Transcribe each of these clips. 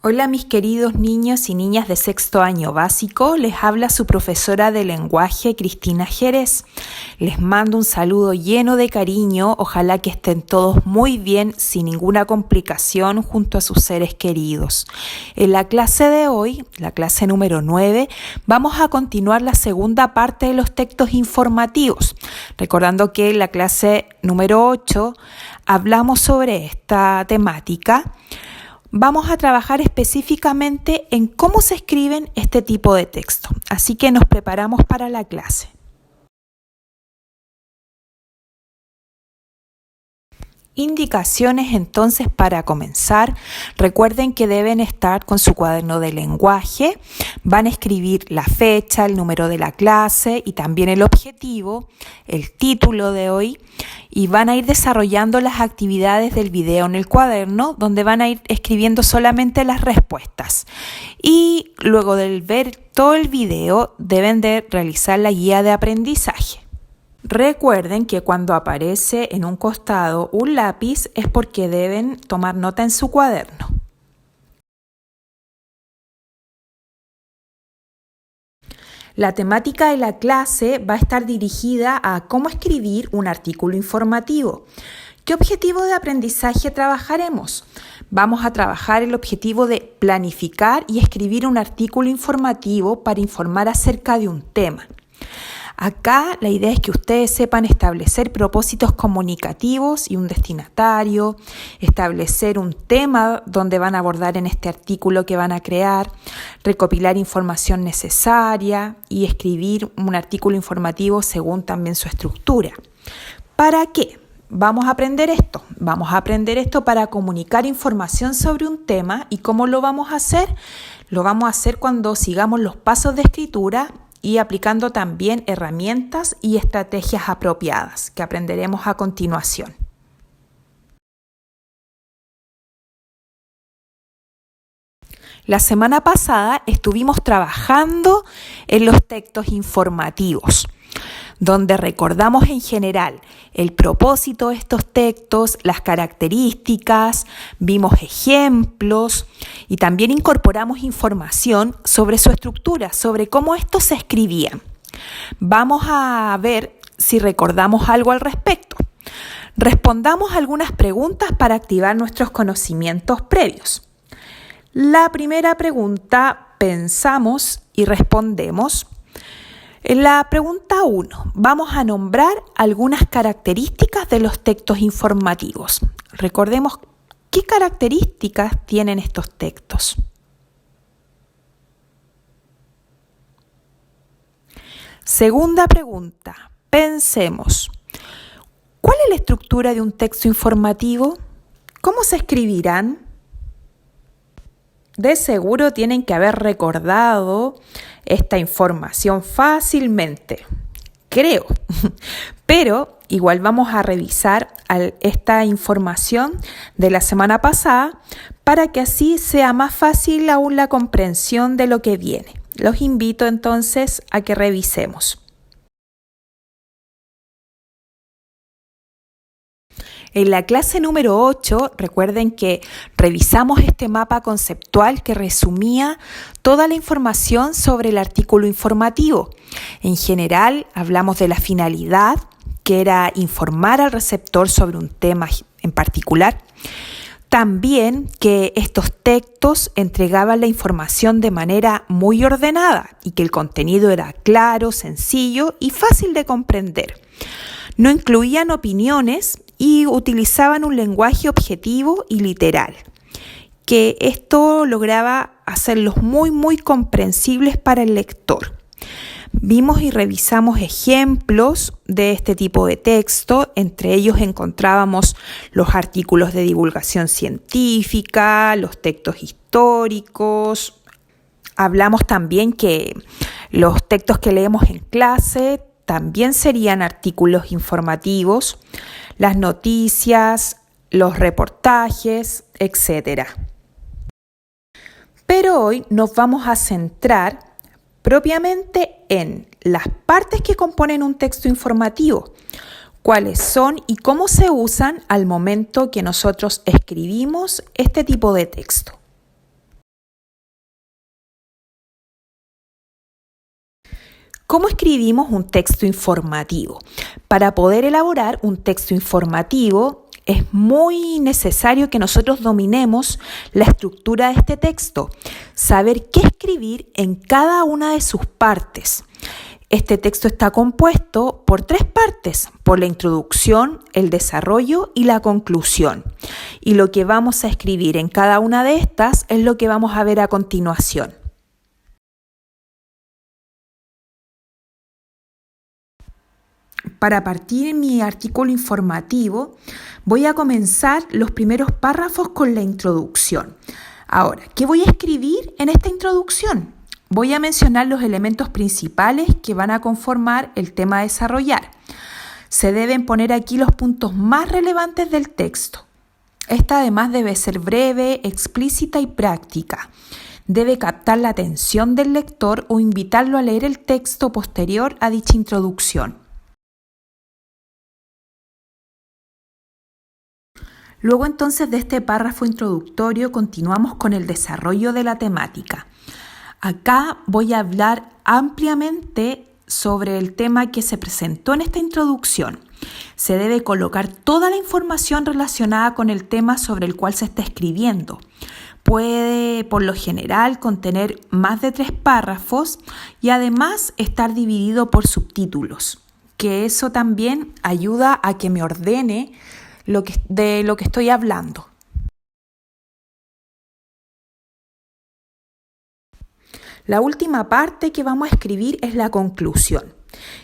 Hola mis queridos niños y niñas de sexto año básico, les habla su profesora de lenguaje Cristina Jerez. Les mando un saludo lleno de cariño, ojalá que estén todos muy bien sin ninguna complicación junto a sus seres queridos. En la clase de hoy, la clase número 9, vamos a continuar la segunda parte de los textos informativos, recordando que en la clase número 8 hablamos sobre esta temática. Vamos a trabajar específicamente en cómo se escriben este tipo de texto, así que nos preparamos para la clase. Indicaciones entonces para comenzar. Recuerden que deben estar con su cuaderno de lenguaje. Van a escribir la fecha, el número de la clase y también el objetivo, el título de hoy. Y van a ir desarrollando las actividades del video en el cuaderno, donde van a ir escribiendo solamente las respuestas. Y luego de ver todo el video, deben de realizar la guía de aprendizaje. Recuerden que cuando aparece en un costado un lápiz es porque deben tomar nota en su cuaderno. La temática de la clase va a estar dirigida a cómo escribir un artículo informativo. ¿Qué objetivo de aprendizaje trabajaremos? Vamos a trabajar el objetivo de planificar y escribir un artículo informativo para informar acerca de un tema. Acá la idea es que ustedes sepan establecer propósitos comunicativos y un destinatario, establecer un tema donde van a abordar en este artículo que van a crear, recopilar información necesaria y escribir un artículo informativo según también su estructura. ¿Para qué? Vamos a aprender esto. Vamos a aprender esto para comunicar información sobre un tema. ¿Y cómo lo vamos a hacer? Lo vamos a hacer cuando sigamos los pasos de escritura y aplicando también herramientas y estrategias apropiadas que aprenderemos a continuación. La semana pasada estuvimos trabajando en los textos informativos, donde recordamos en general el propósito de estos textos, las características, vimos ejemplos y también incorporamos información sobre su estructura, sobre cómo estos se escribían. Vamos a ver si recordamos algo al respecto. Respondamos algunas preguntas para activar nuestros conocimientos previos. La primera pregunta, pensamos y respondemos. En la pregunta 1, vamos a nombrar algunas características de los textos informativos. Recordemos qué características tienen estos textos. Segunda pregunta, pensemos. ¿Cuál es la estructura de un texto informativo? ¿Cómo se escribirán? De seguro tienen que haber recordado esta información fácilmente, creo. Pero igual vamos a revisar esta información de la semana pasada para que así sea más fácil aún la comprensión de lo que viene. Los invito entonces a que revisemos. En la clase número 8, recuerden que revisamos este mapa conceptual que resumía toda la información sobre el artículo informativo. En general, hablamos de la finalidad, que era informar al receptor sobre un tema en particular. También que estos textos entregaban la información de manera muy ordenada y que el contenido era claro, sencillo y fácil de comprender. No incluían opiniones y utilizaban un lenguaje objetivo y literal, que esto lograba hacerlos muy comprensibles para el lector. Vimos y revisamos ejemplos de este tipo de texto, entre ellos encontrábamos los artículos de divulgación científica, los textos históricos. Hablamos también que los textos que leemos en clase también serían artículos informativos, las noticias, los reportajes, etc. Pero hoy nos vamos a centrar propiamente en las partes que componen un texto informativo, cuáles son y cómo se usan al momento que nosotros escribimos este tipo de texto. ¿Cómo escribimos un texto informativo? Para poder elaborar un texto informativo es muy necesario que nosotros dominemos la estructura de este texto, saber qué escribir en cada una de sus partes. Este texto está compuesto por 3 partes, por la introducción, el desarrollo y la conclusión. Y lo que vamos a escribir en cada una de estas es lo que vamos a ver a continuación. Para partir en mi artículo informativo, voy a comenzar los primeros párrafos con la introducción. Ahora, ¿qué voy a escribir en esta introducción? Voy a mencionar los elementos principales que van a conformar el tema a desarrollar. Se deben poner aquí los puntos más relevantes del texto. Esta además debe ser breve, explícita y práctica. Debe captar la atención del lector o invitarlo a leer el texto posterior a dicha introducción. Luego entonces de este párrafo introductorio continuamos con el desarrollo de la temática. Acá voy a hablar ampliamente sobre el tema que se presentó en esta introducción. Se debe colocar toda la información relacionada con el tema sobre el cual se está escribiendo. Puede, por lo general, contener más de 3 párrafos y además estar dividido por subtítulos, que eso también ayuda a que me ordene de lo que estoy hablando. La última parte que vamos a escribir es la conclusión.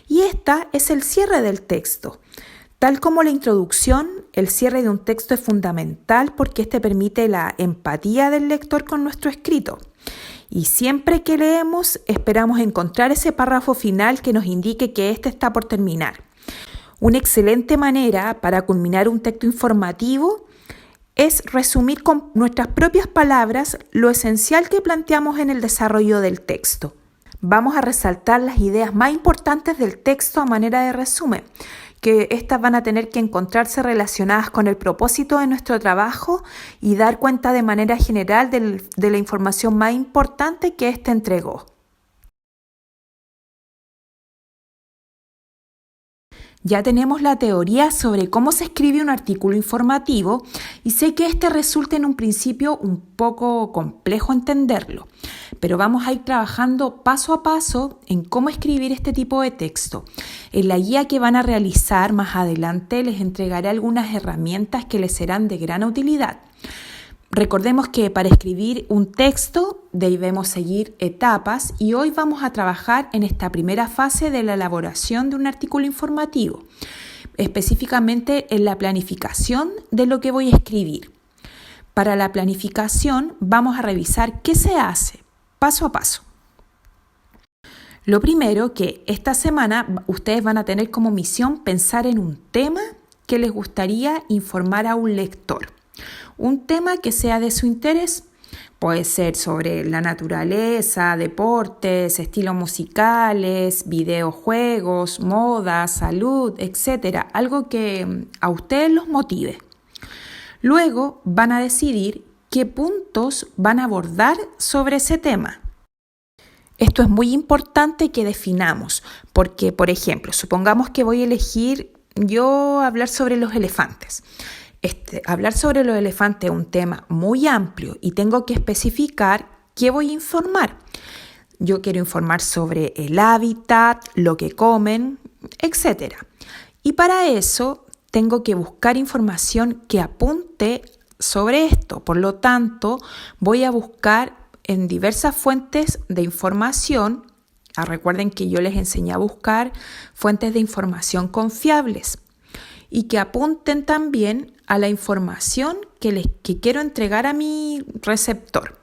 Y esta es el cierre del texto. Tal como la introducción, el cierre de un texto es fundamental porque este permite la empatía del lector con nuestro escrito. Y siempre que leemos, esperamos encontrar ese párrafo final que nos indique que este está por terminar. Una excelente manera para culminar un texto informativo es resumir con nuestras propias palabras lo esencial que planteamos en el desarrollo del texto. Vamos a resaltar las ideas más importantes del texto a manera de resumen, que estas van a tener que encontrarse relacionadas con el propósito de nuestro trabajo y dar cuenta de manera general de la información más importante que éste entregó. Ya tenemos la teoría sobre cómo se escribe un artículo informativo y sé que este resulta en un principio un poco complejo entenderlo, pero vamos a ir trabajando paso a paso en cómo escribir este tipo de texto. En la guía que van a realizar más adelante les entregaré algunas herramientas que les serán de gran utilidad. Recordemos que para escribir un texto debemos seguir etapas y hoy vamos a trabajar en esta primera fase de la elaboración de un artículo informativo, específicamente en la planificación de lo que voy a escribir. Para la planificación vamos a revisar qué se hace paso a paso. Lo primero que esta semana ustedes van a tener como misión pensar en un tema que les gustaría informar a un lector. Un tema que sea de su interés, puede ser sobre la naturaleza, deportes, estilos musicales, videojuegos, moda, salud, etc. Algo que a ustedes los motive. Luego van a decidir qué puntos van a abordar sobre ese tema. Esto es muy importante que definamos, porque, por ejemplo, supongamos que voy a elegir yo hablar sobre los elefantes. Hablar sobre los elefantes es un tema muy amplio y tengo que especificar qué voy a informar. Yo quiero informar sobre el hábitat, lo que comen, etc. Y para eso tengo que buscar información que apunte sobre esto. Por lo tanto, voy a buscar en diversas fuentes de información. Recuerden que yo les enseñé a buscar fuentes de información confiables y que apunten también a la información que quiero entregar a mi receptor.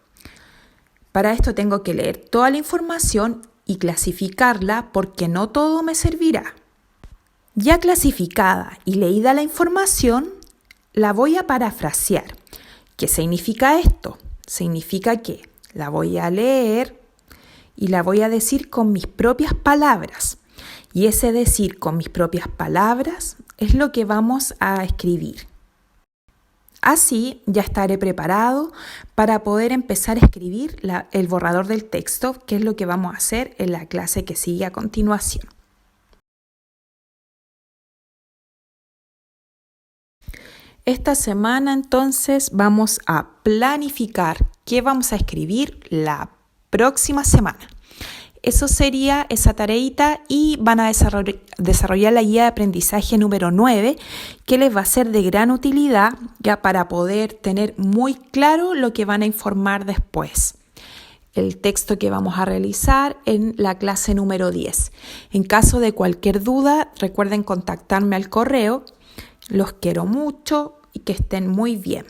Para esto tengo que leer toda la información y clasificarla porque no todo me servirá. Ya clasificada y leída la información, la voy a parafrasear. ¿Qué significa esto? Significa que la voy a leer y la voy a decir con mis propias palabras. Y ese decir con mis propias palabras es lo que vamos a escribir. Así ya estaré preparado para poder empezar a escribir el borrador del texto, que es lo que vamos a hacer en la clase que sigue a continuación. Esta semana entonces vamos a planificar qué vamos a escribir la próxima semana. Eso sería esa tareita y van a desarrollar la guía de aprendizaje número 9, que les va a ser de gran utilidad ya para poder tener muy claro lo que van a informar después. El texto que vamos a realizar en la clase número 10. En caso de cualquier duda, recuerden contactarme al correo. Los quiero mucho y que estén muy bien.